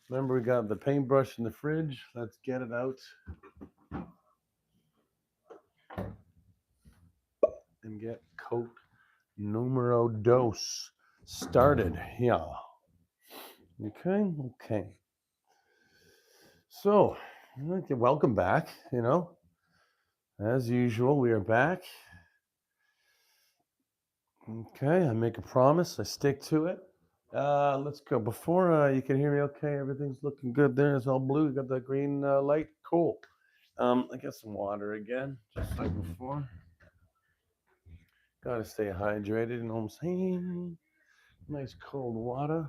Remember, we got the paintbrush in the fridge. Let's get it out and get coat numero dos started. Yeah. Okay. Okay. So, okay, welcome back. As usual, we are back. Okay, I make a promise. I stick to it. Let's go. Before you can hear me okay, everything's looking good there. It's all blue. You got the green light. Cool. I got some water again, just like before. Gotta stay hydrated, you know what I'm saying? Nice cold water.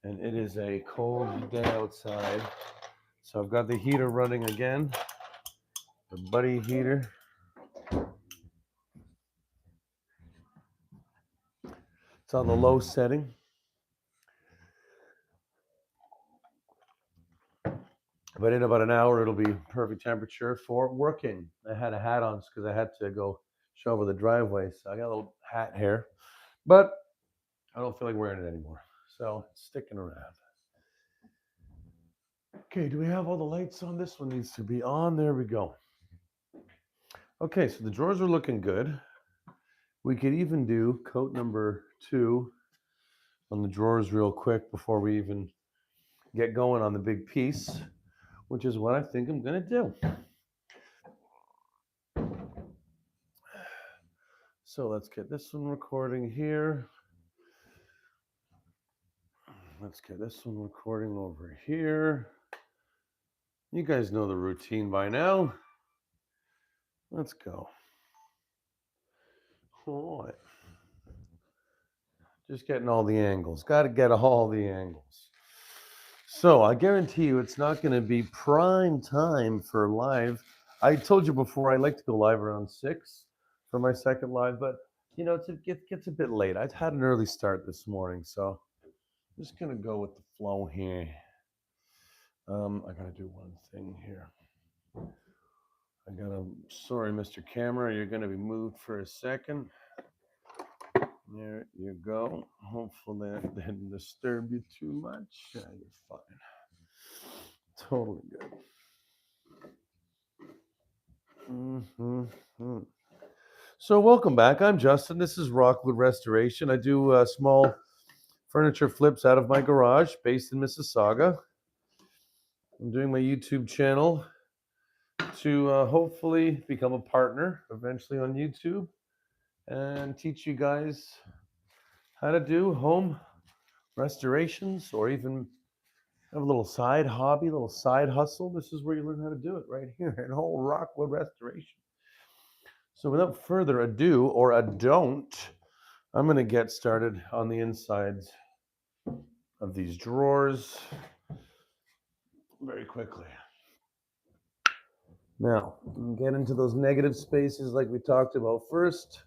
And it is a cold day outside. So I've got the heater running again. The buddy heater. It's on the low setting. But in about an hour, it'll be perfect temperature for working. I had a hat on because I had to go show over the driveway. So I got a little hat here. But I don't feel like wearing it anymore. So it's sticking around. Okay, do we have all the lights on? This one needs to be on. There we go. Okay, so the drawers are looking good. We could even do coat number 2 on the drawers real quick before we even get going on the big piece, which is what I think I'm going to do. So let's get this one recording here. Let's get this one recording over here. You guys know the routine by now. Let's go. All right. Just getting all the angles. Got to get all the angles. So I guarantee you it's not going to be prime time for live. I told you before I like to go live around 6 for my second live, but it gets a bit late. I had an early start this morning, so I'm just going to go with the flow here. I got to do one thing here. Sorry, Mr. Camera, you're going to be moved for a second. There you go. Hopefully that didn't disturb you too much. Yeah, you're fine. Totally good. Mm-hmm. So welcome back. I'm Justin. This is Rockwood Restoration. I do small furniture flips out of my garage based in Mississauga. I'm doing my YouTube channel to hopefully become a partner eventually on YouTube and teach you guys how to do home restorations or even have a little side hobby, a little side hustle. This is where you learn how to do it right here at whole Rockwood Restoration. So without further ado or a don't, I'm going to get started on the insides of these drawers very quickly. Now, get into those negative spaces like we talked about first.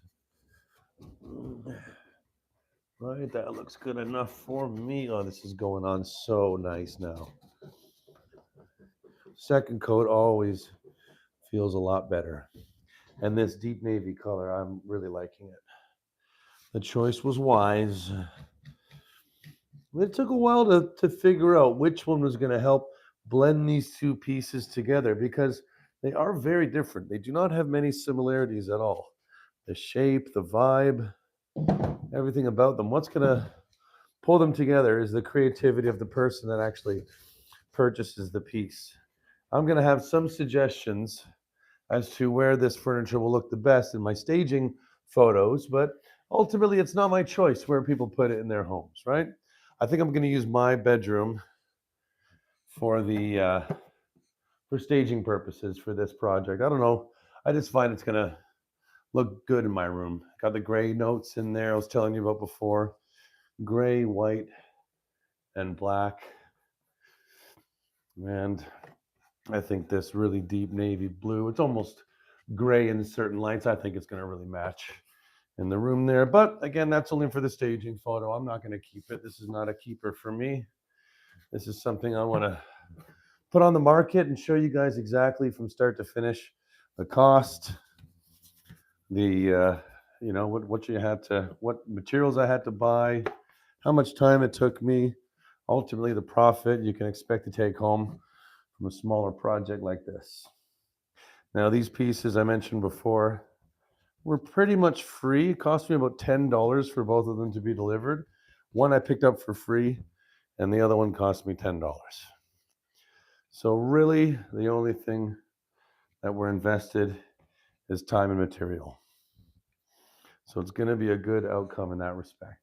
Right, that looks good enough for me. Oh, this is going on so nice now. Second coat always feels a lot better. And this deep navy color, I'm really liking it. The choice was wise. It took a while to figure out which one was going to help blend these two pieces together because they are very different. They do not have many similarities at all. The shape, the vibe, everything about them. What's going to pull them together is the creativity of the person that actually purchases the piece. I'm going to have some suggestions as to where this furniture will look the best in my staging photos, but ultimately it's not my choice where people put it in their homes, right? I think I'm going to use my bedroom for the for staging purposes for this project. I don't know. I just find it's going to look good in my room. Got the gray notes in there I was telling you about before. Gray, white, and black. And I think this really deep navy blue, it's almost gray in certain lights. I think it's going to really match in the room there. But again, that's only for the staging photo. I'm not going to keep it. This is not a keeper for me. This is something I want to put on the market and show you guys exactly from start to finish the cost, the what materials I had to buy, how much time it took me, ultimately the profit you can expect to take home from a smaller project like this. Now, these pieces I mentioned before were pretty much free. It cost me about $10 for both of them to be delivered. One I picked up for free, and the other one cost me $10. So really, the only thing that we're invested is time and material. So it's going to be a good outcome in that respect.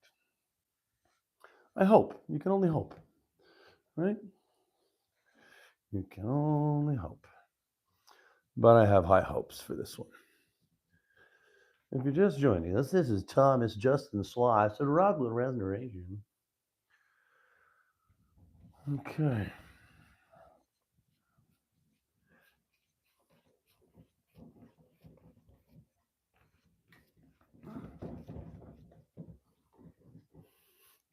I hope. You can only hope, right? You can only hope. But I have high hopes for this one. If you're just joining us, this is Thomas Justin Slice at Rockwood Restoration. Okay.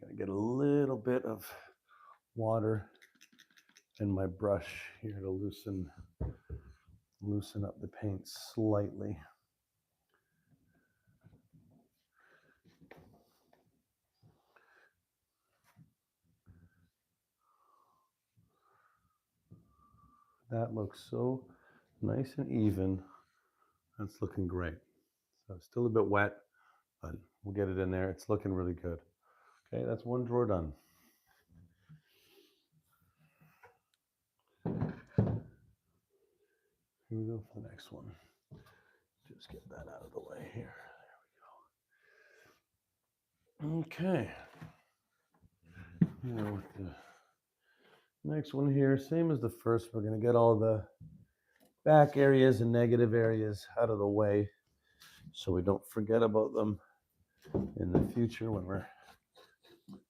Gotta get a little bit of water in my brush here to loosen up the paint slightly. That looks so nice and even. That's looking great. So it's still a bit wet, but we'll get it in there. It's looking really good. Okay, that's one drawer done. Here we go for the next one. Just get that out of the way here. There we go. Okay. Now with the next one here, same as the first, we're going to get all the back areas and negative areas out of the way so we don't forget about them in the future when we're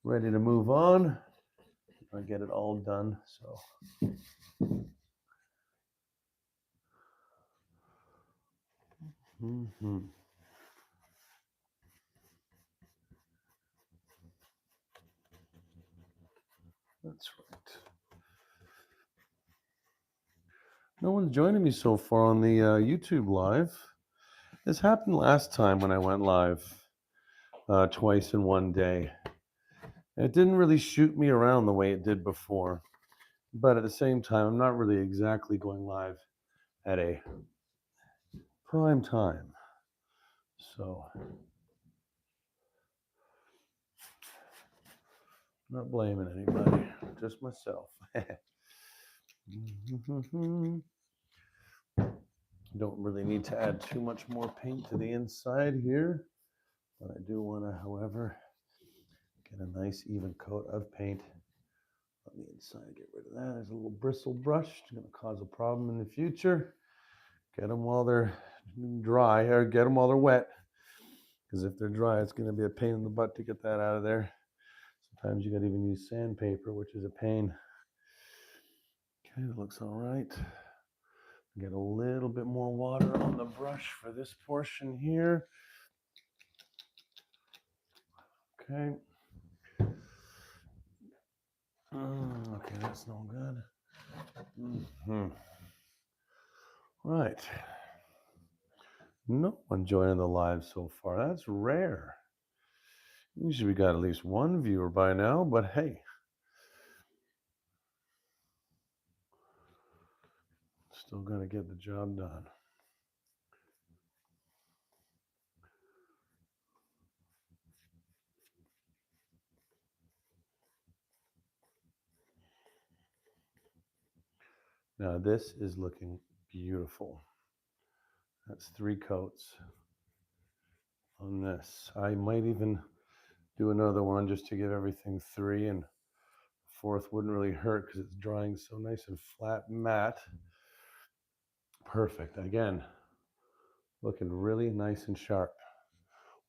ready to move on. I get it all done. So that's right. No one's joining me so far on the YouTube live. This happened last time when I went live twice in one day. It didn't really shoot me around the way it did before. But at the same time, I'm not really exactly going live at a prime time. So, not blaming anybody, just myself. Don't really need to add too much more paint to the inside here. But I do want to, however, get a nice even coat of paint on the inside. Get rid of that. There's a little bristle brush. It's going to cause a problem in the future. Get them while they're dry, or get them while they're wet. Because if they're dry, it's going to be a pain in the butt to get that out of there. Sometimes you got to even use sandpaper, which is a pain. Okay, that looks all right. Get a little bit more water on the brush for this portion here. Okay. Okay, that's no good. Right. No one joining the live so far. That's rare. Usually we got at least one viewer by now, but hey. Still gonna get the job done. Now this is looking beautiful. That's 3 coats on this. I might even do another one just to give everything 3, and 4th wouldn't really hurt because it's drying so nice and flat matte. Perfect. Again, looking really nice and sharp.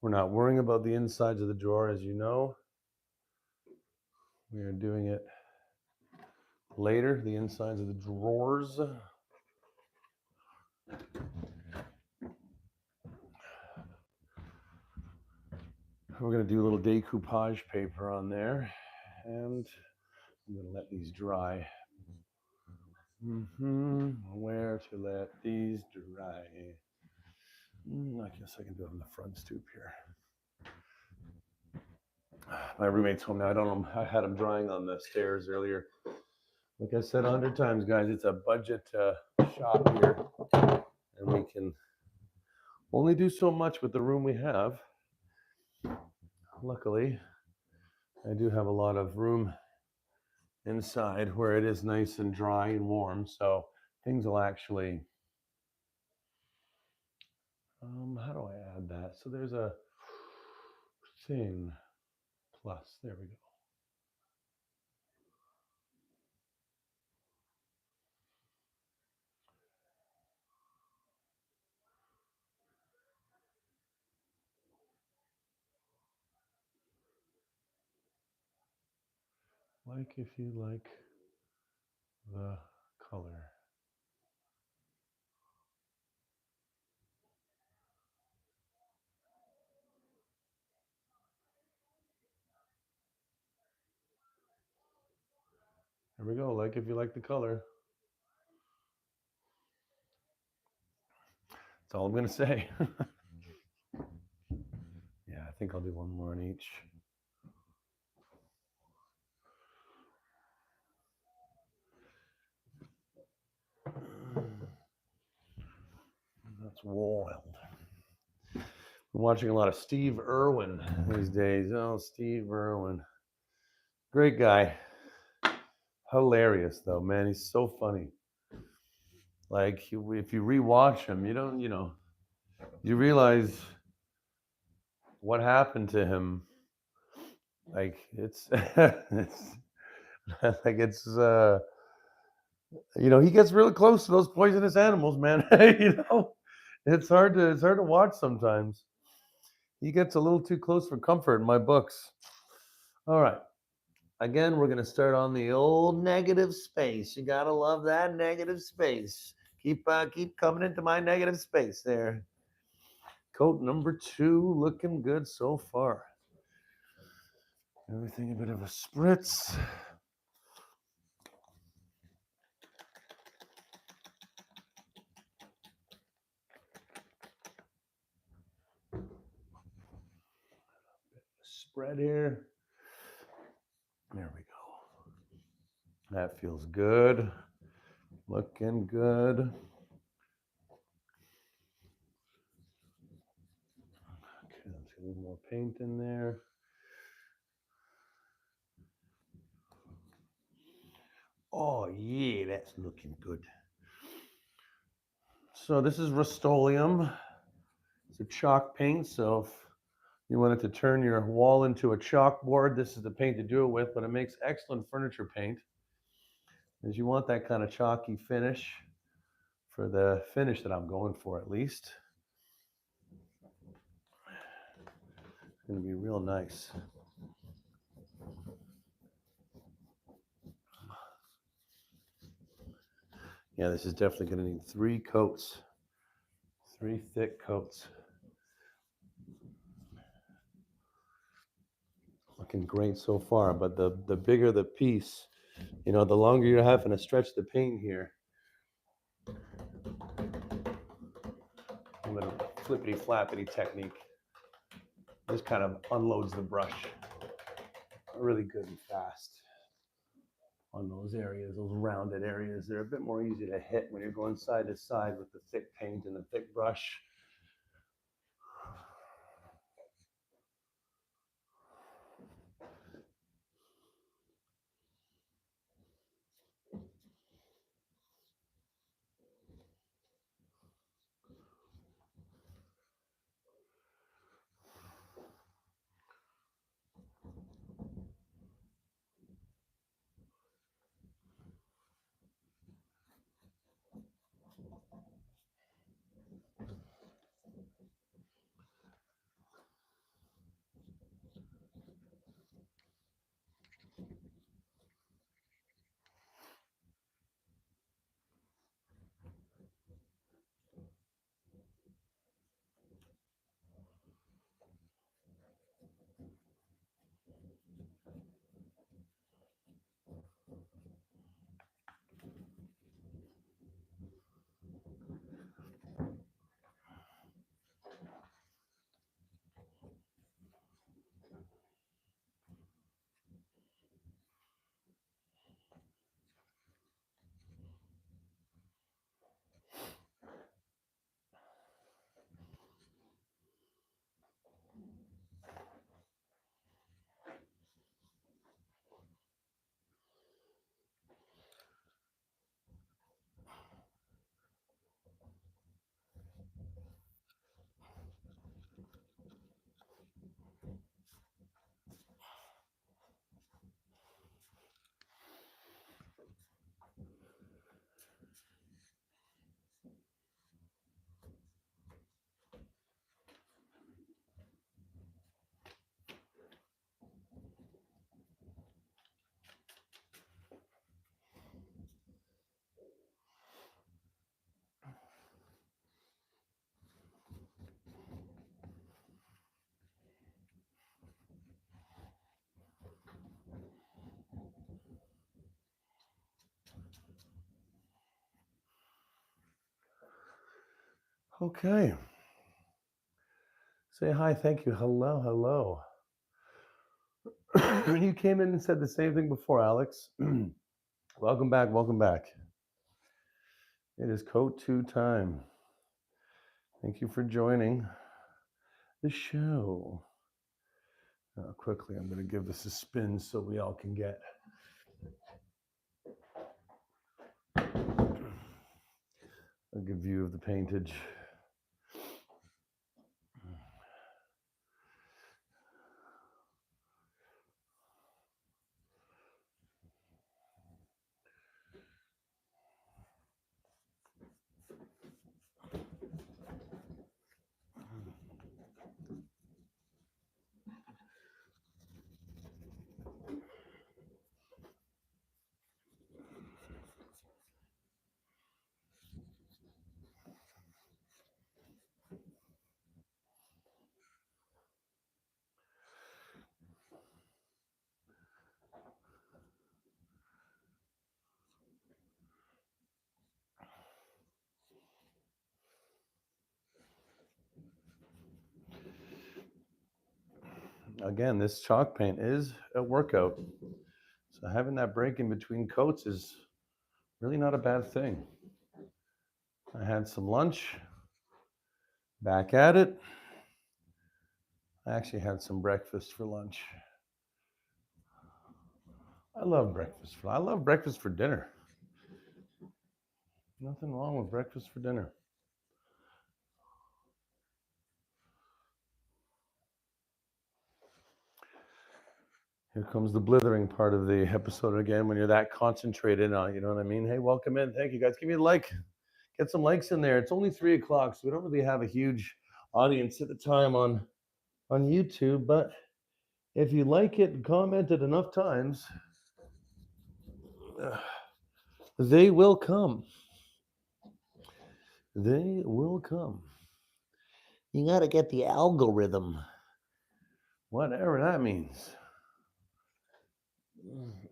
We're not worrying about the insides of the drawer, as you know. We are doing it later, the insides of the drawers. We're going to do a little decoupage paper on there, and I'm going to let these dry. Where to let these dry? I guess I can do it on the front stoop here. My roommate's home now. I don't know. I had him drying on the stairs earlier. Like I said 100 times, guys, it's a budget shop here, and we can only do so much with the room we have. Luckily, I do have a lot of room inside where it is nice and dry and warm, so things will actually. How do I add that? So there's a thing plus. There we go. Like if you like the color. There we go. Like if you like the color. That's all I'm going to say. Yeah, I think I'll do one more on each. That's wild. I'm watching a lot of Steve Irwin these days. Oh, Steve Irwin. Great guy. Hilarious, though, man. He's so funny. Like, if you rewatch him, you realize what happened to him. Like, it's, it's he gets really close to those poisonous animals, man. It's hard to watch sometimes. He gets a little too close for comfort in my books. All right. Again, we're going to start on the old negative space. You got to love that negative space. Keep coming into my negative space there. Coat number 2 looking good so far. Everything a bit of a spritz. Spread here. There we go. That feels good. Looking good. Okay, let's get a little more paint in there. Oh yeah, that's looking good. So this is Rust-Oleum. It's a chalk paint, so if you wanted to turn your wall into a chalkboard, this is the paint to do it with, but it makes excellent furniture paint. As you want that kind of chalky finish for the finish that I'm going for, at least. It's going to be real nice. Yeah, this is definitely going to need 3 coats. 3 thick coats. Looking great so far, but the bigger the piece, the longer you're having to stretch the paint here. I'm going to flippity flappity technique. This kind of unloads the brush really good and fast on those areas, those rounded areas. They're a bit more easy to hit when you're going side to side with the thick paint and the thick brush. Okay. Say hi, thank you. Hello, hello. You came in and said the same thing before, Alex. Welcome back, welcome back. It is coat 2 time. Thank you for joining the show. Quickly, I'm going to give this a spin so we all can get a good view of the paintage. Again, this chalk paint is a workout. So having that break in between coats is really not a bad thing. I had some lunch, back at it. I actually had some breakfast for lunch. I love breakfast. I love breakfast for dinner. Nothing wrong with breakfast for dinner. Here comes the blithering part of the episode again when you're that concentrated on, you know what I mean? Hey, welcome in. Thank you guys. Give me a like. Get some likes in there. It's only 3 o'clock, so we don't really have a huge audience at the time on YouTube, but if you like it and comment it enough times, they will come. They will come. You got to get the algorithm. Whatever that means.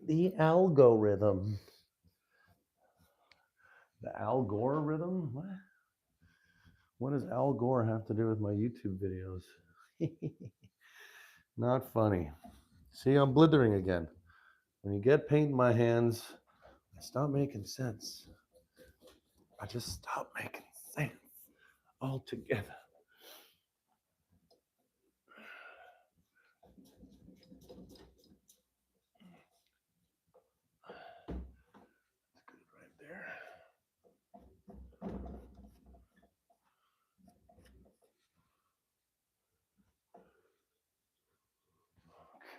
The algorithm. The Al Gore rhythm? What? What does Al Gore have to do with my YouTube videos? Not funny. See, I'm blithering again. When you get paint in my hands, I stop making sense. I just stop making sense altogether. That's good right there.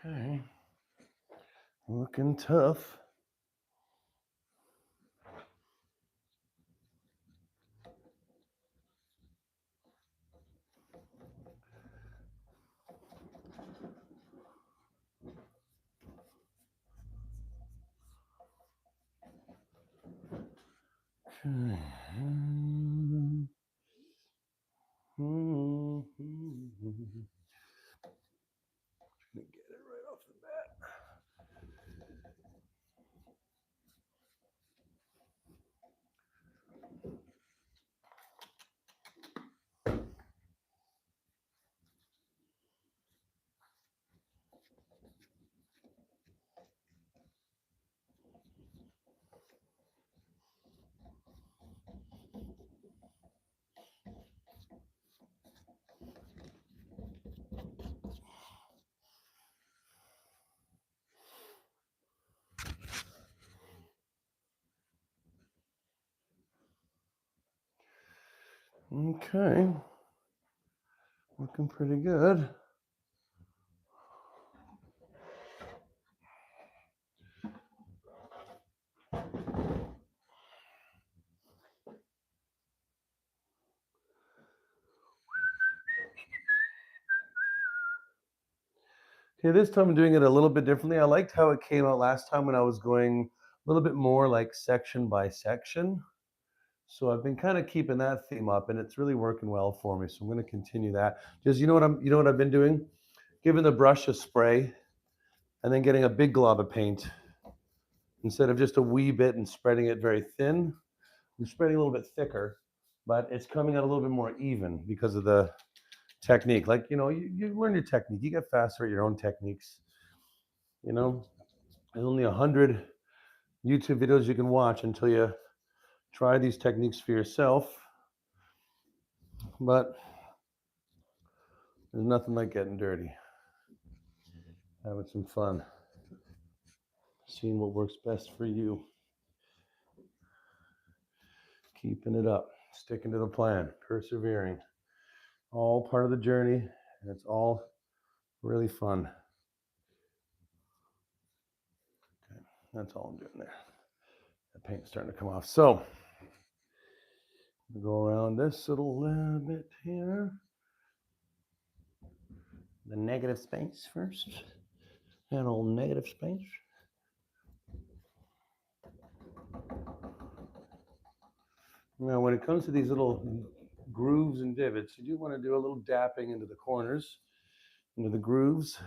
Okay. Looking tough. Okay. Get it right off the bat. Okay. Looking pretty good. Okay, this time I'm doing it a little bit differently. I liked how it came out last time when I was going a little bit more like section by section. So I've been kind of keeping that theme up and it's really working well for me. So I'm going to continue that. Just you know what I've been doing? Giving the brush a spray and then getting a big glob of paint instead of just a wee bit and spreading it very thin. I'm spreading a little bit thicker but it's coming out a little bit more even because of the technique. Like, you learn your technique. You get faster at your own techniques. There's only 100 YouTube videos you can watch until you try these techniques for yourself. But there's nothing like getting dirty, having some fun, seeing what works best for you, keeping it up, sticking to the plan, persevering. All part of the journey, and it's all really fun. Okay, that's all I'm doing there. The paint's starting to come off. So, go around this little bit here. The negative space first. And old negative space. Now, when it comes to these little grooves and divots, you do want to do a little dapping into the corners, into the grooves.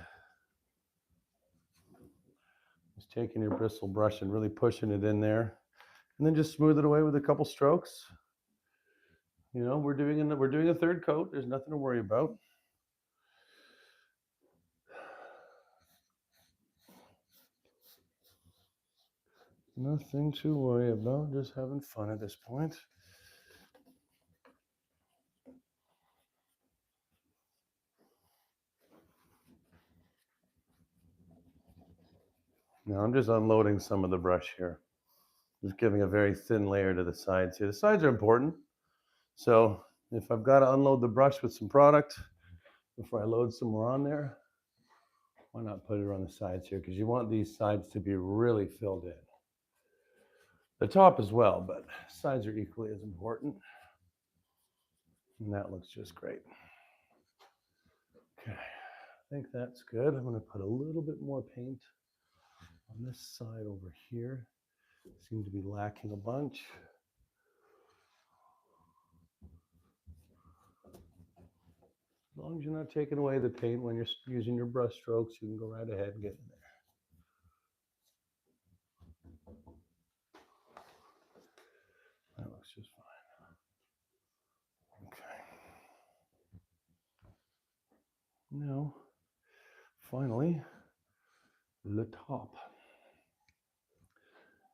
Just taking your bristle brush and really pushing it in there. And then just smooth it away with a couple strokes. We're doing a third coat. There's nothing to worry about. Nothing to worry about. Just having fun at this point. Now I'm just unloading some of the brush here. Just giving a very thin layer to the sides here. The sides are important. So if I've got to unload the brush with some product before I load some more on there, why not put it on the sides here? Because you want these sides to be really filled in. The top as well, but sides are equally as important. And that looks just great. Okay, I think that's good. I'm going to put a little bit more paint on this side over here. Seem to be lacking a bunch. As long as you're not taking away the paint when you're using your brush strokes, you can go right ahead and get in there. That looks just fine. Okay. Now, finally, le top.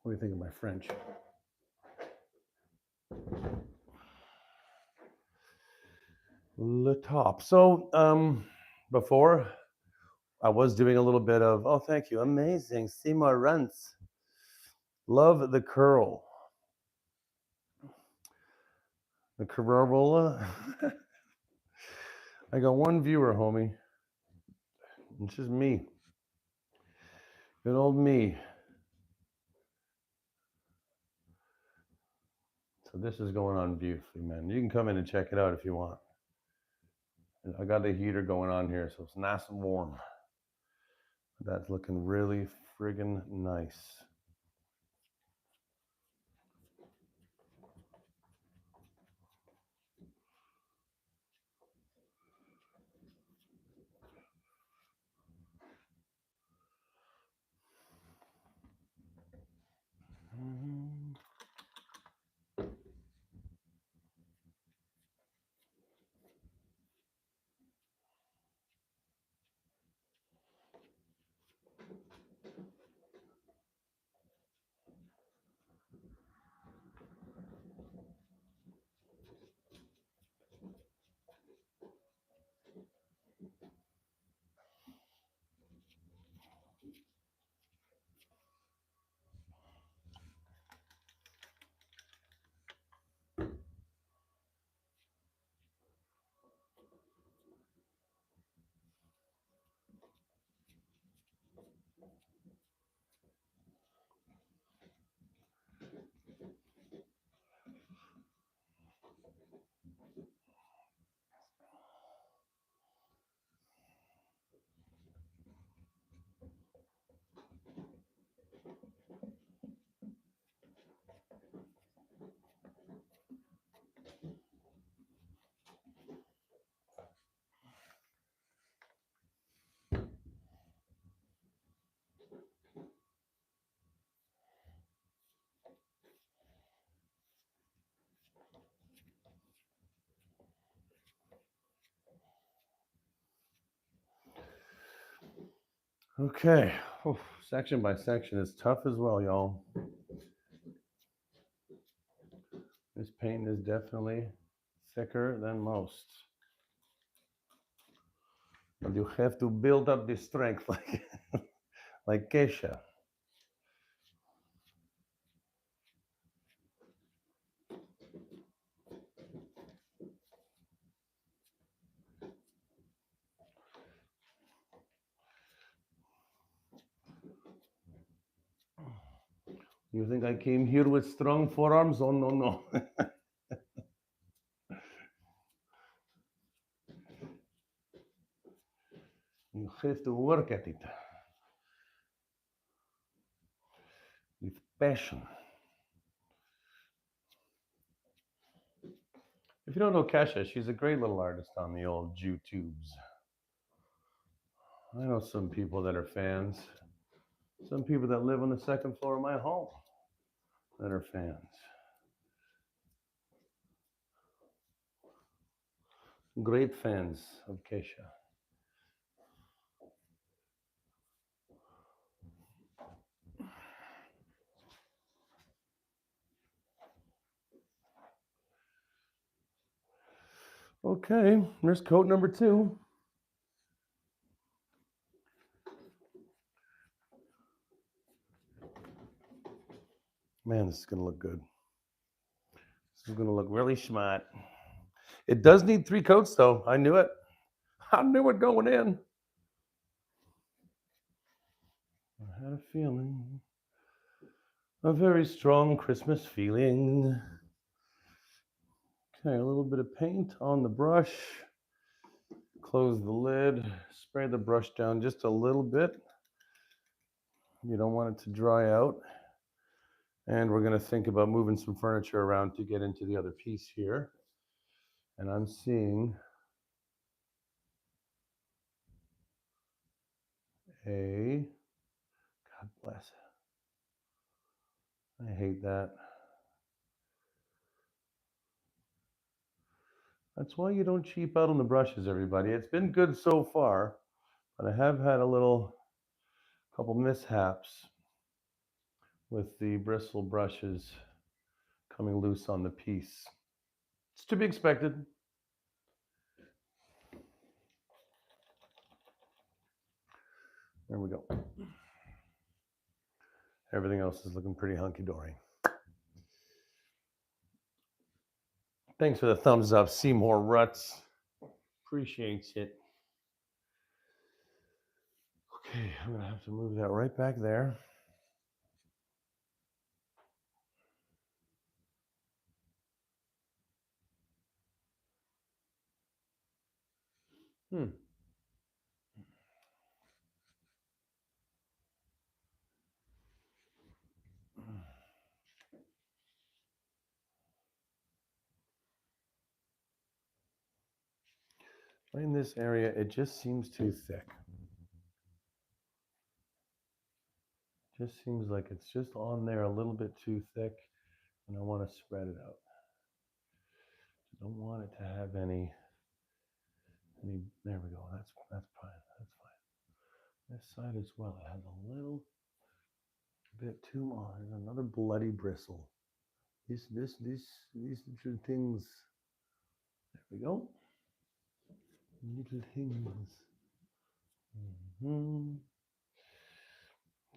What do you think of my French? Le top. So, before I was doing a little bit of, oh, thank you, amazing, Seymour Runts. Love the curl. The Corolla. I got one viewer, homie. It's just me. Good old me. So this is going on beautifully, man. You can come in and check it out if you want. I got the heater going on here, so it's nice and warm. That's looking really friggin' nice. Okay, section by section is tough as well, y'all. This paint is definitely thicker than most. But you have to build up the strength like Keisha. You think I came here with strong forearms? Oh, no, no. You have to work at it with passion. If you don't know Kesha, she's a great little artist on the old YouTubes. I know some people that are fans, some people that live on the second floor of my home that are fans. Great fans of Kesha. Okay, there's coat number 2. Man, this is going to look good. This is going to look really smart. It does need 3 coats, though. I knew it. I knew it going in. I had a feeling. A very strong Christmas feeling. Okay, a little bit of paint on the brush. Close the lid. Spray the brush down just a little bit. You don't want it to dry out. And we're going to think about moving some furniture around to get into the other piece here. And I'm seeing a, God bless. I hate that. That's why you don't cheap out on the brushes, everybody. It's been good so far, but I have had a couple mishaps with the bristle brushes coming loose on the piece. It's to be expected. There we go. Everything else is looking pretty hunky-dory. Thanks for the thumbs up, Seymour Ruts. Appreciate it. Okay, I'm gonna have to move that right back there. In this area, it just seems too thick. Just seems like it's just on there a little bit too thick, and I want to spread it out. I don't want it to have any. There we go. That's fine. That's fine. This side as well. It has a little bit too much. There's another bloody bristle. These little things. There we go. Little things.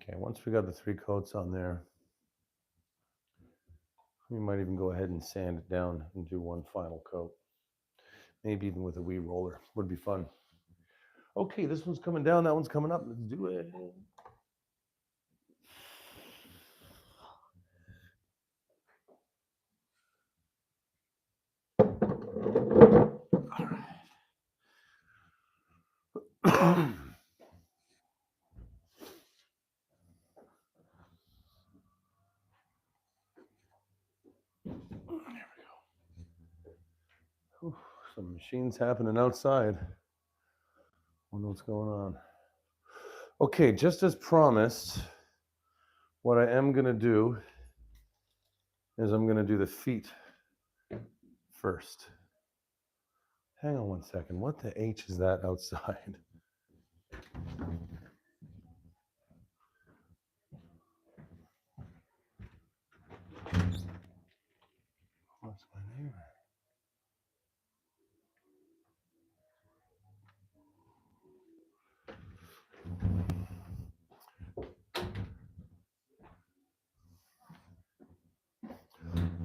Okay, once we got the 3 coats on there, we might even go ahead and sand it down and do one final coat. Maybe even with a wee roller. Would be fun. Okay, this one's coming down, that one's coming up. Let's do it. Some machines happening outside. Wonder what's going on. Okay, just as promised, what I am going to do is I'm going to do the feet first. Hang on one second. What the H is that outside?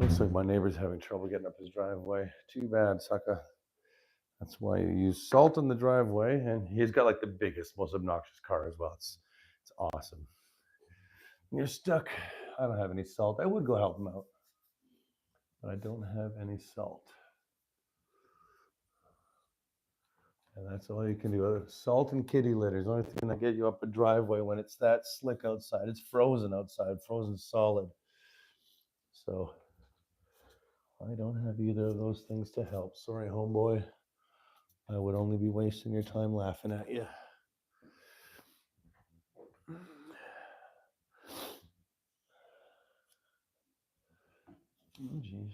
Looks like my neighbor's having trouble getting up his driveway. Too bad, sucker. That's why you use salt in the driveway, and he's got like the biggest, most obnoxious car as well. It's awesome. You're stuck. I don't have any salt. I would go help him out, but I don't have any salt. And that's all you can do. Salt and kitty litter is the only thing that get you up a driveway when it's that slick outside. It's frozen outside, frozen solid. So I don't have either of those things to help. Sorry, homeboy. I would only be wasting your time laughing at you. Oh, jeez.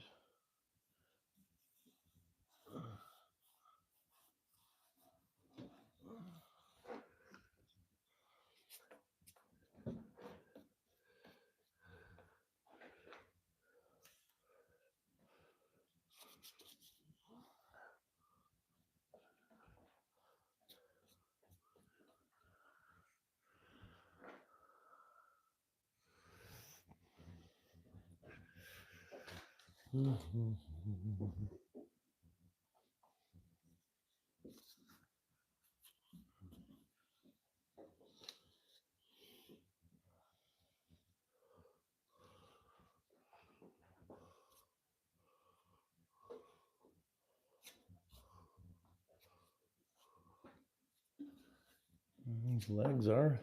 These legs are.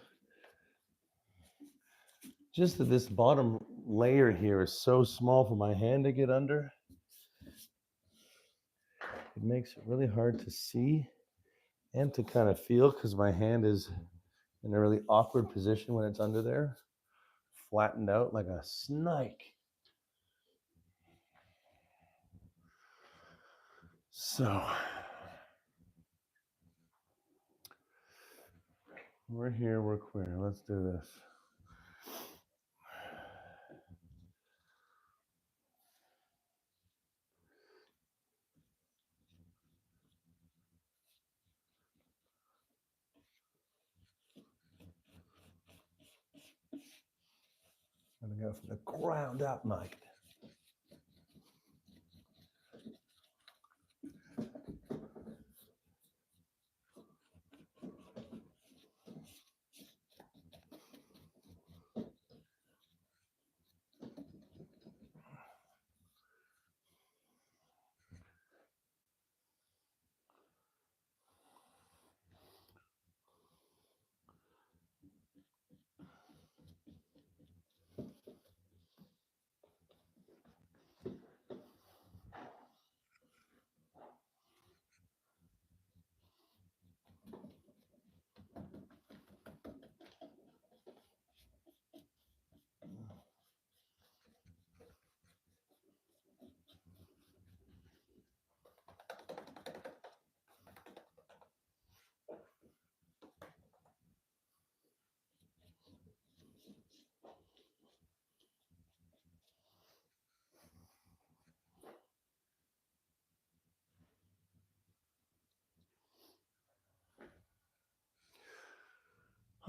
Just that this bottom layer here is so small for my hand to get under. It makes it really hard to see and to kind of feel because my hand is in a really awkward position when it's under there, flattened out like a snake. So we're here, we're queer. Let's do this. I'm gonna go from the ground up, Mike.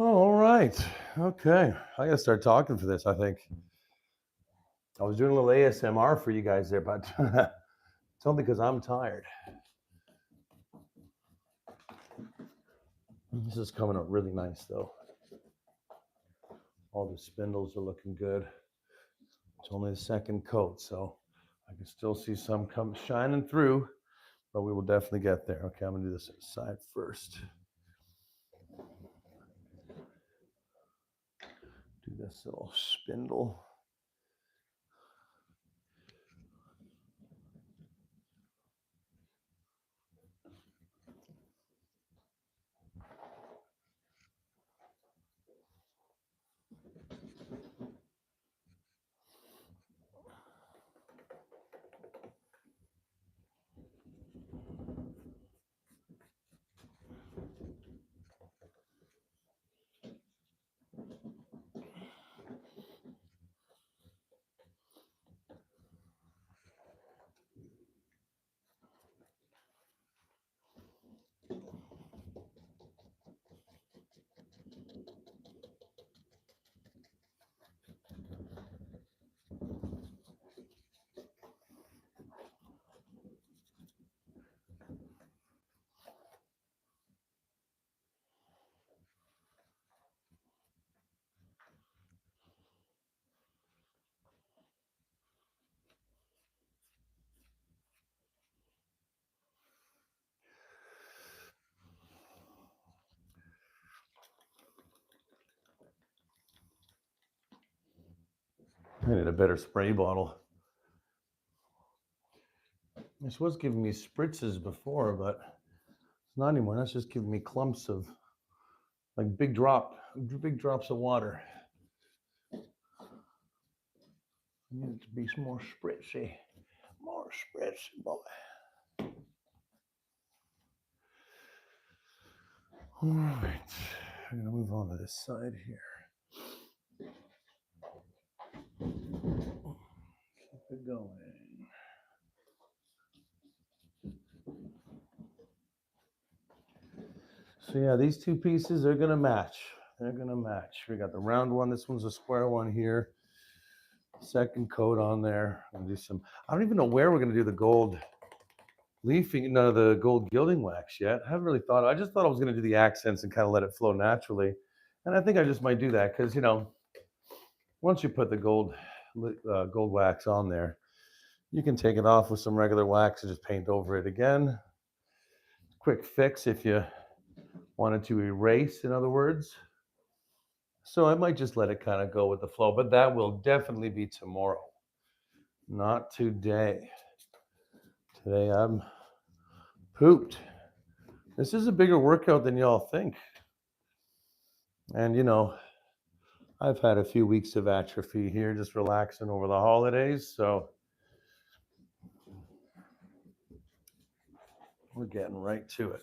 All right. Okay. I gotta start talking for this, I think. I was doing a little ASMR for you guys there, but it's only because I'm tired. This is coming up really nice, though. All the spindles are looking good. It's only the second coat, so I can still see some come shining through, but we will definitely get there. Okay, I'm gonna do this side first. Do this little spindle. I need a better spray bottle. This was giving me spritzes before, but it's not anymore. That's just giving me clumps of, like big drops of water. I need it to be more spritzy. More spritzy, boy. All right, I'm gonna move on to this side here. Keep it going. So yeah, these two pieces are gonna match. They're gonna match. We got the round one. This one's a square one here. Second coat on there. I'm gonna do some. I don't even know where we're gonna do the gold leafing, no, the gold gilding wax yet. I haven't really thought. I just thought I was gonna do the accents and kind of let it flow naturally. And I think I just might do that because once you put the gold wax on there, you can take it off with some regular wax and just paint over it again. Quick fix if you wanted to erase, in other words. So I might just let it kind of go with the flow, but that will definitely be tomorrow, not today. Today I'm pooped. This is a bigger workout than y'all think. And I've had a few weeks of atrophy here, just relaxing over the holidays. So we're getting right to it.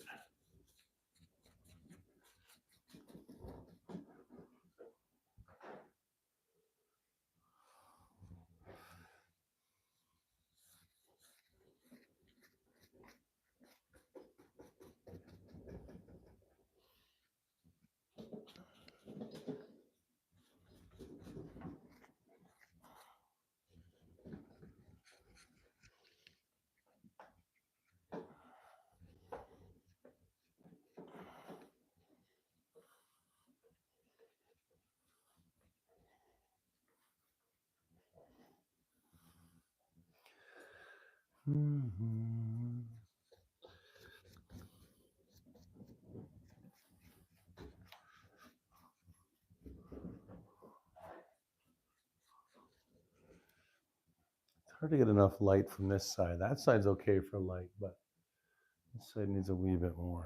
Mm-hmm. It's hard to get enough light from this side. That side's okay for light, but this side needs a wee bit more.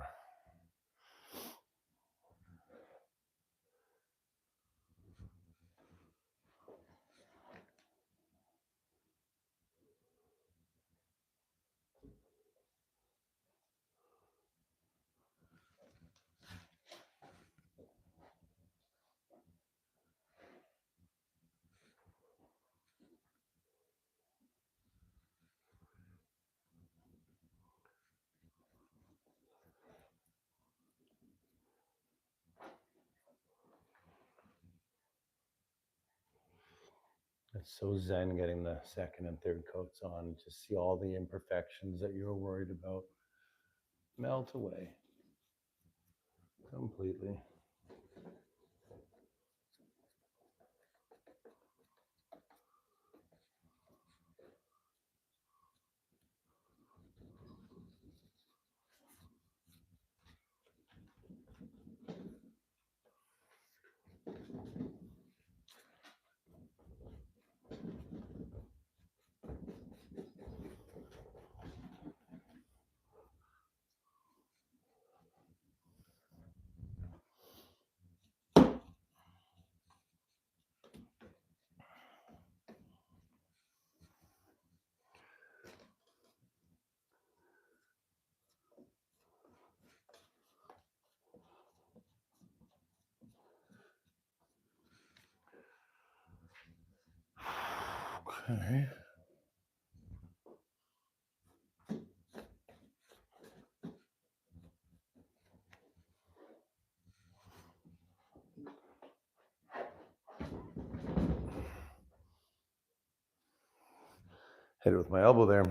It's so zen getting the second and third coats on. Just see all the imperfections that you were worried about melt away completely. Okay. Hit it with my elbow there.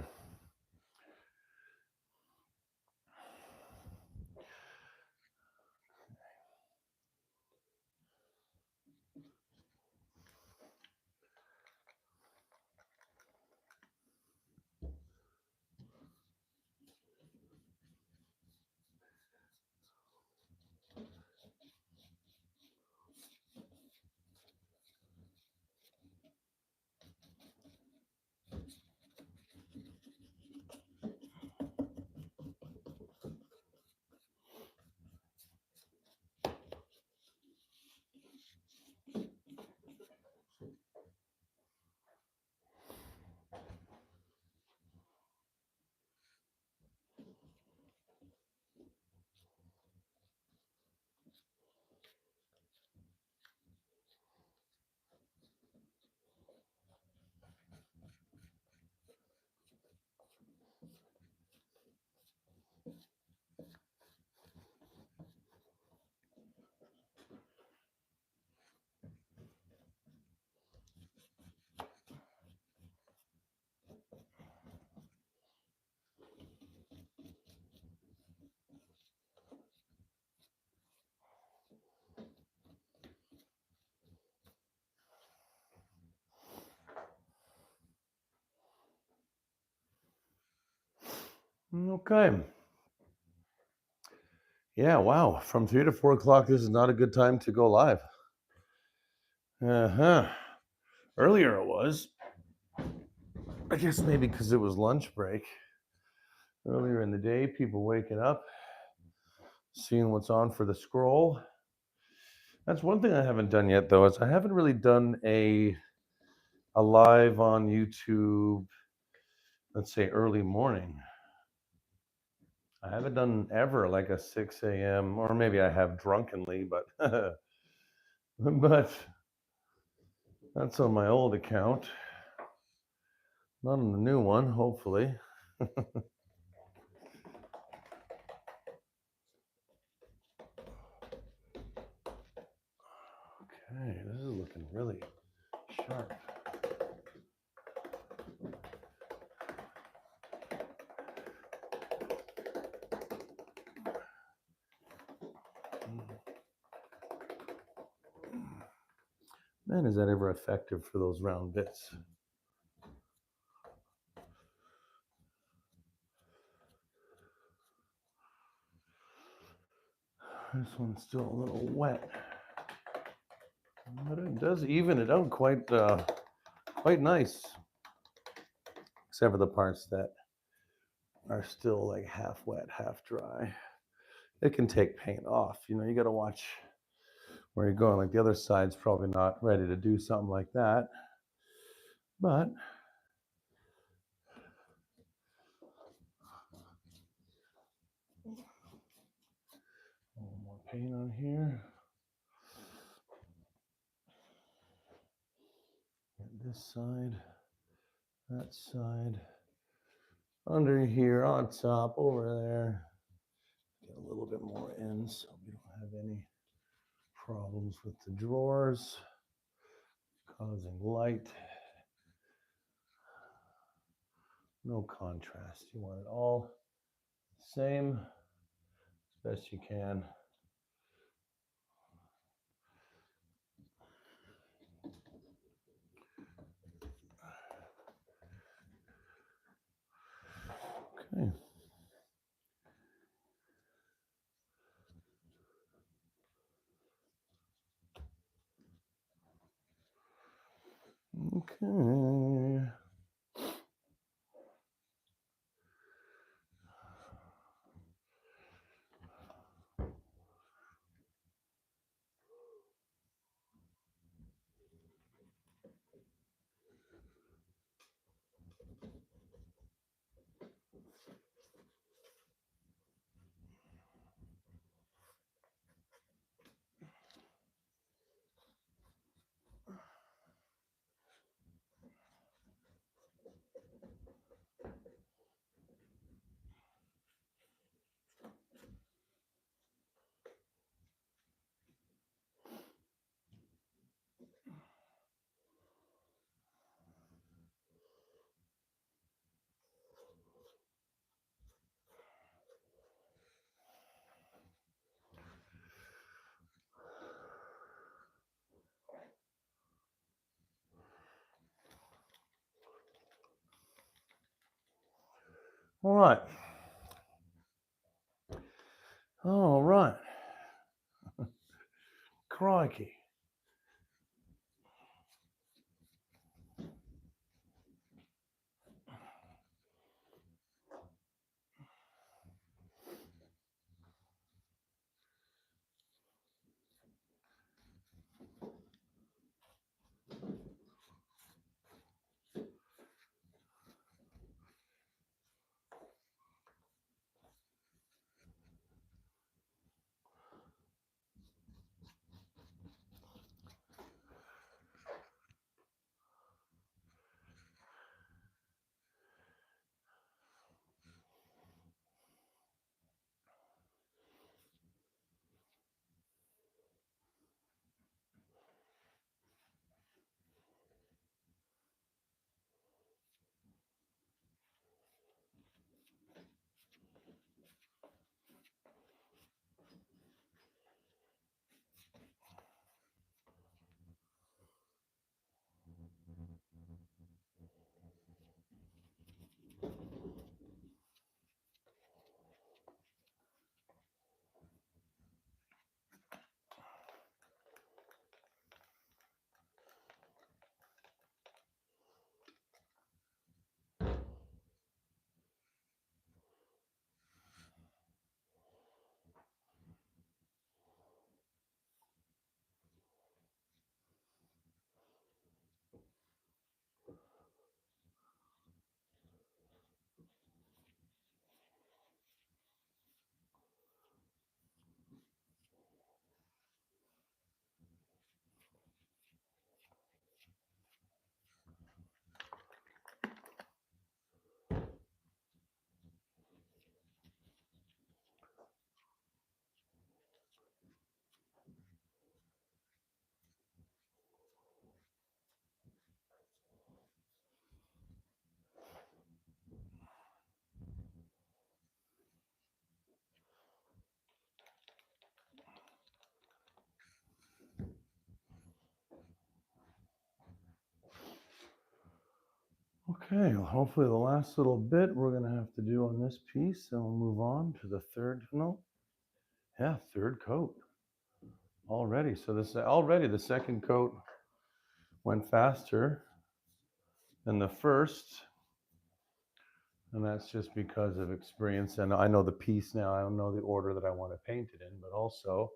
Okay. Yeah, wow. From 3 to 4 o'clock, this is not a good time to go live. Uh-huh. Earlier it was. I guess maybe because it was lunch break. Earlier in the day, people waking up, seeing what's on for the scroll. That's one thing I haven't done yet, though, is I haven't really done a live on YouTube, let's say early morning. I haven't done ever like a 6 a.m. or maybe I have drunkenly, but but that's on my old account. Not on the new one, hopefully. Okay, this is looking really sharp. Man, is that ever effective for those round bits? This one's still a little wet, but it does even it out quite nice, except for the parts that are still like half wet, half dry. It can take paint off. You got to watch where you're going. Like the other side's probably not ready to do something like that, but a little more paint on here. This side, that side, under here, on top, over there. Get a little bit more in so we don't have any problems with the drawers causing light. No contrast. You want it all the same as best you can. Okay. Okay. All right. All right. Crikey. Okay, well, hopefully the last little bit we're gonna have to do on this piece, and we'll move on to the third, third coat already. So this already the second coat went faster than the first, and that's just because of experience. And I know the piece now. I don't know the order that I want to paint it in, but also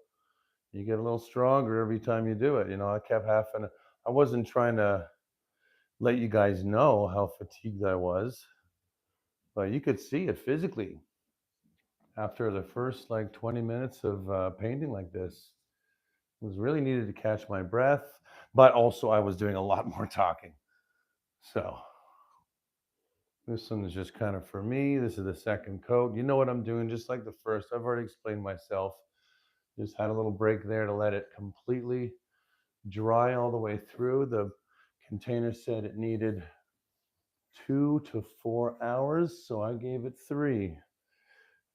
you get a little stronger every time you do it. I kept having. I wasn't trying to let you guys know how fatigued I was, but you could see it physically after the first like 20 minutes of painting like this. It was really needed to catch my breath, but also I was doing a lot more talking. So this one is just kind of for me. This is the second coat. You know what I'm doing, just like the first. I've already explained myself. Just had a little break there to let it completely dry all the way through. The container said it needed 2 to 4 hours, so I gave it 3.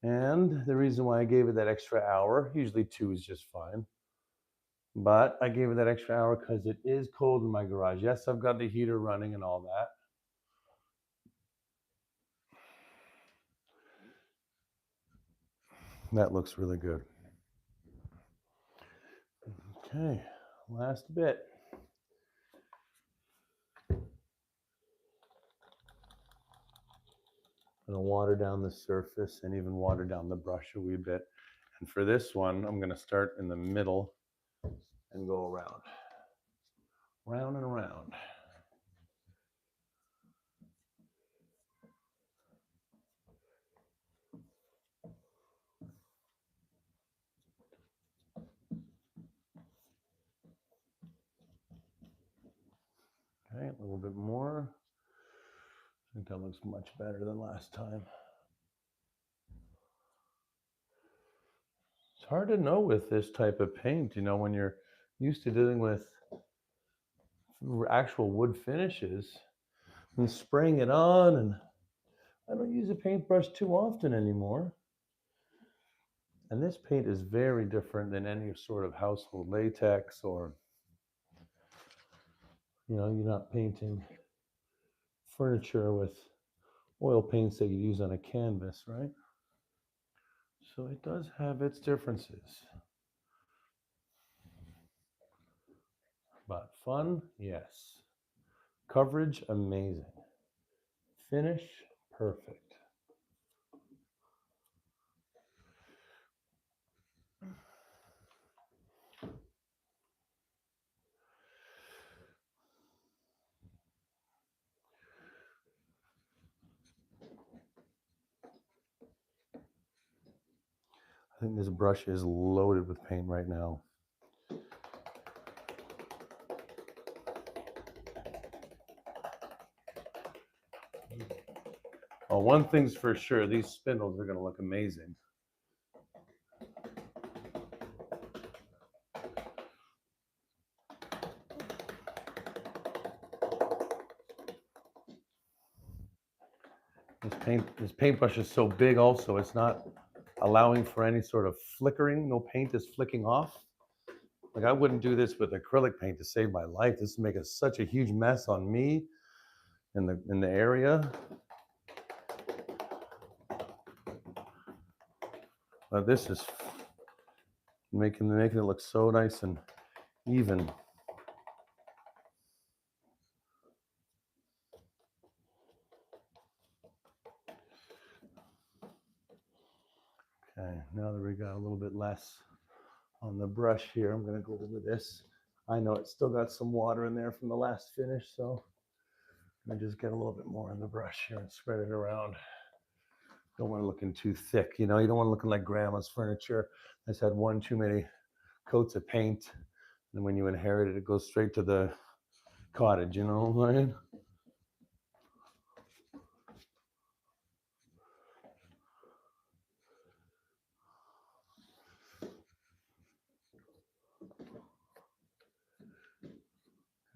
And the reason why I gave it that extra hour, usually 2 is just fine, but I gave it that extra hour because it is cold in my garage. Yes, I've got the heater running and all that. That looks really good. Okay, last bit. I'm going to water down the surface and even water down the brush a wee bit. And for this one, I'm going to start in the middle and go around. Round and around. Okay, a little bit more. I think that looks much better than last time. It's hard to know with this type of paint, when you're used to dealing with actual wood finishes and spraying it on. And I don't use a paintbrush too often anymore. And this paint is very different than any sort of household latex, or, you're not painting furniture with oil paints that you use on a canvas, right? So it does have its differences. But fun, yes. Coverage, amazing. Finish, perfect. I think this brush is loaded with paint right now. Well, one thing's for sure, these spindles are going to look amazing. This paintbrush is so big also, it's not allowing for any sort of flickering. No paint is flicking off. Like, I wouldn't do this with acrylic paint to save my life. This would make such a huge mess on me in the area. But this is making it look so nice and even. Okay, now that we got a little bit less on the brush here, I'm going to go over this. I know it's still got some water in there from the last finish, so I'm going to just get a little bit more on the brush here and spread it around. Don't want it looking too thick, you don't want it looking like grandma's furniture that's had one too many coats of paint, and when you inherit it, it goes straight to the cottage, right?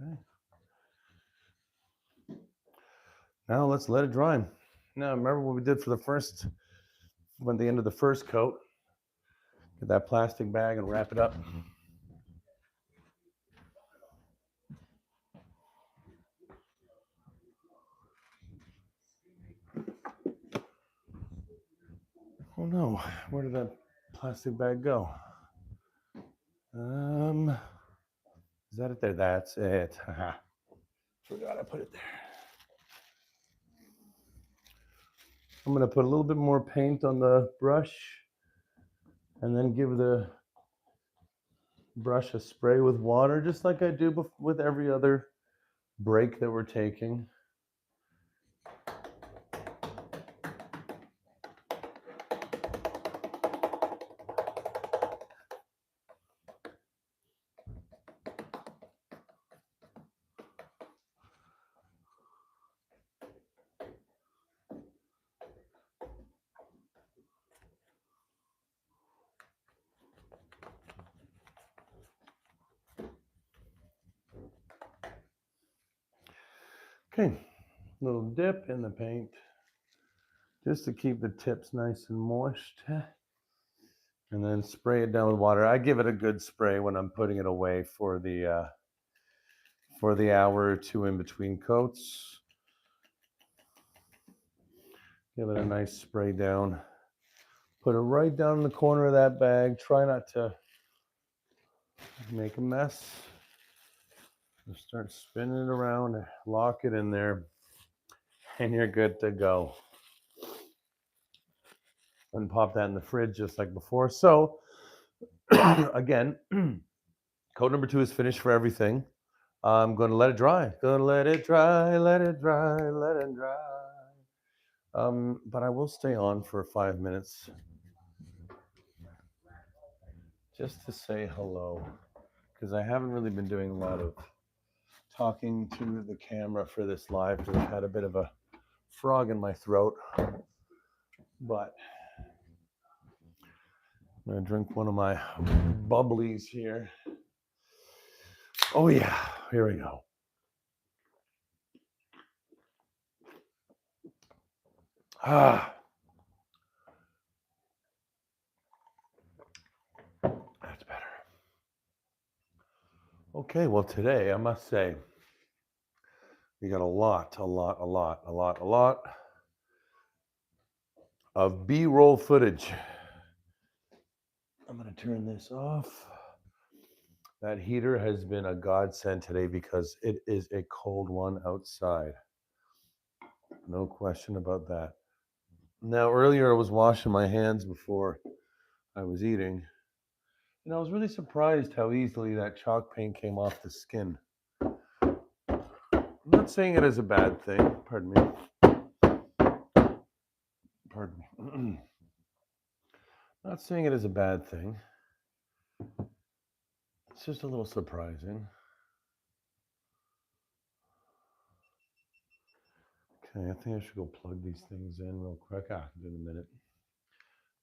Okay. Now let's let it dry. Now remember what we did for the end of the first coat. Get that plastic bag and wrap it up. Oh no, where did that plastic bag go? Is that it there? That's it. Forgot I put it there. I'm gonna put a little bit more paint on the brush and then give the brush a spray with water, just like I do with every other break that we're taking. Okay, little dip in the paint just to keep the tips nice and moist. And then spray it down with water. I give it a good spray when I'm putting it away for the hour or two in between coats. Give it a nice spray down. Put it right down in the corner of that bag. Try not to make a mess. Just start spinning it around, lock it in there, and you're good to go. And pop that in the fridge just like before. So again, coat number 2 is finished for everything. I'm going to let it dry. Gonna let it dry, let it dry, let it dry. But I will stay on for 5 minutes just to say hello, because I haven't really been doing a lot of talking to the camera for this live because I've had a bit of a frog in my throat. But I'm going to drink one of my bubblies here. Oh yeah, here we go. Ah, that's better. Okay, well today I must say we got a lot of B-roll footage. I'm going to turn this off. That heater has been a godsend today because it is a cold one outside. No question about that. Now, earlier I was washing my hands before I was eating, and I was really surprised how easily that chalk paint came off the skin. I'm not saying it is a bad thing. Pardon me. Pardon me. Not saying it is a bad thing. It's just a little surprising. Okay, I think I should go plug these things in real quick. In a minute.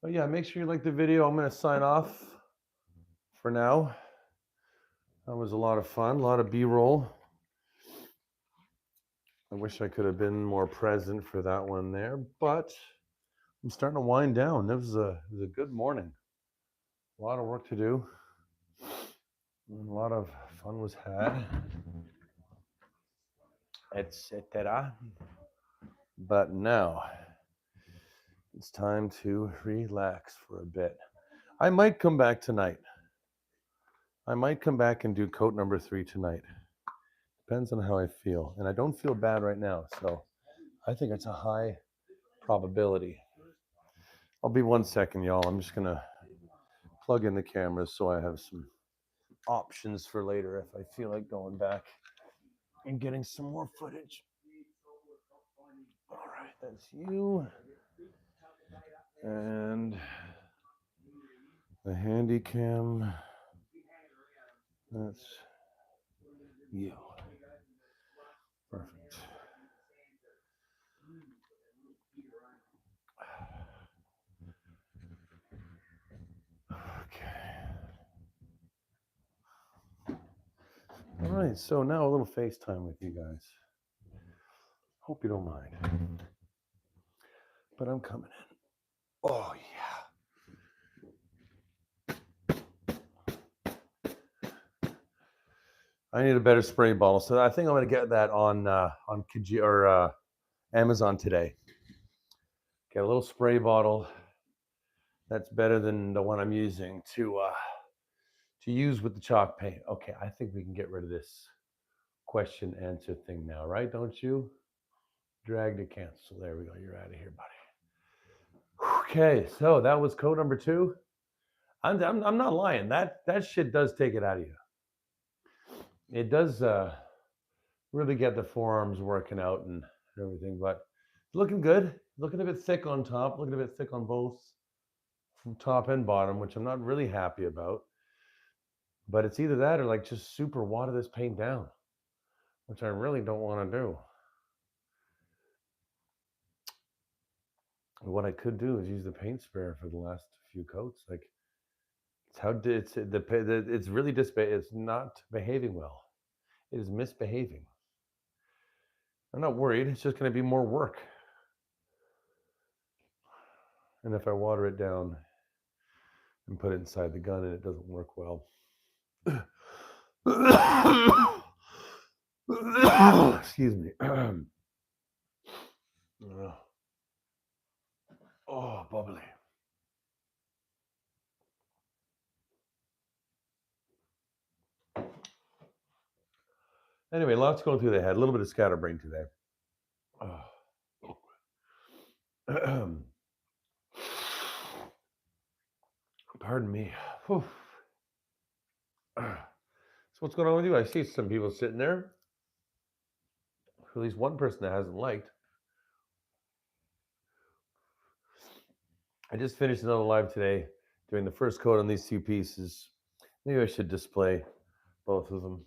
But yeah, make sure you like the video. I'm going to sign off for now. That was a lot of fun, a lot of B-roll. I wish I could have been more present for that one there, but I'm starting to wind down. It was a good morning. A lot of work to do. And a lot of fun was had, etc. But now it's time to relax for a bit. I might come back tonight. I might come back and do coat number 3 tonight. Depends on how I feel. And I don't feel bad right now, so I think it's a high probability. I'll be 1 second, y'all. I'm just gonna plug in the cameras so I have some options for later if I feel like going back and getting some more footage. All right, that's you. And the handy cam, that's you. Perfect. Okay. All right, so now a little FaceTime with you guys. Hope you don't mind. But I'm coming in. Oh, yeah. I need a better spray bottle, so I think I'm going to get that on Kijiji or Amazon today. Get a little spray bottle, That's better than the one I'm using to use with the chalk paint. Okay, I think we can get rid of this question answer thing now, right? Don't you? Drag to cancel. There we go. You're out of here, buddy. Okay, so that was code number 2. I'm not lying. That shit does take it out of you. It does really get the forearms working out and everything, but looking good. Looking a bit thick on top. Looking a bit thick on both from top and bottom, which I'm not really happy about. But it's either that or like just super water this paint down, which I really don't want to do. What I could do is use the paint sprayer for the last few coats. Like it's how it's really it's not behaving well. It is misbehaving. I'm not worried. It's just going to be more work. And if I water it down and put it inside the gun and it doesn't work well. Excuse me. Oh, bubbly. Anyway, lots going through the head. A little bit of scatterbrain today. Pardon me. So what's going on with you? I see some people sitting there. At least one person that hasn't liked. I just finished another live today doing the first coat on these 2 pieces. Maybe I should display both of them.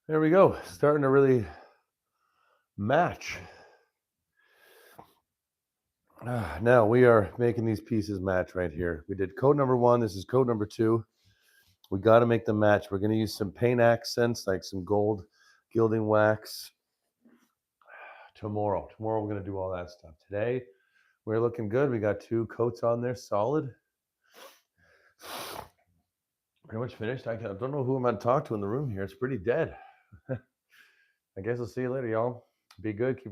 There we go. Starting to really match. Now we are making these pieces match right here. We did code number 1. This is code number 2. We got to make them match. We're going to use some paint accents, like some gold gilding wax. Tomorrow we're going to do all that stuff. Today, we're looking good. We got 2 coats on there, solid. Pretty much finished. I don't know who I'm going to talk to in the room here. It's pretty dead. I guess I'll see you later, y'all. Be good. Keep your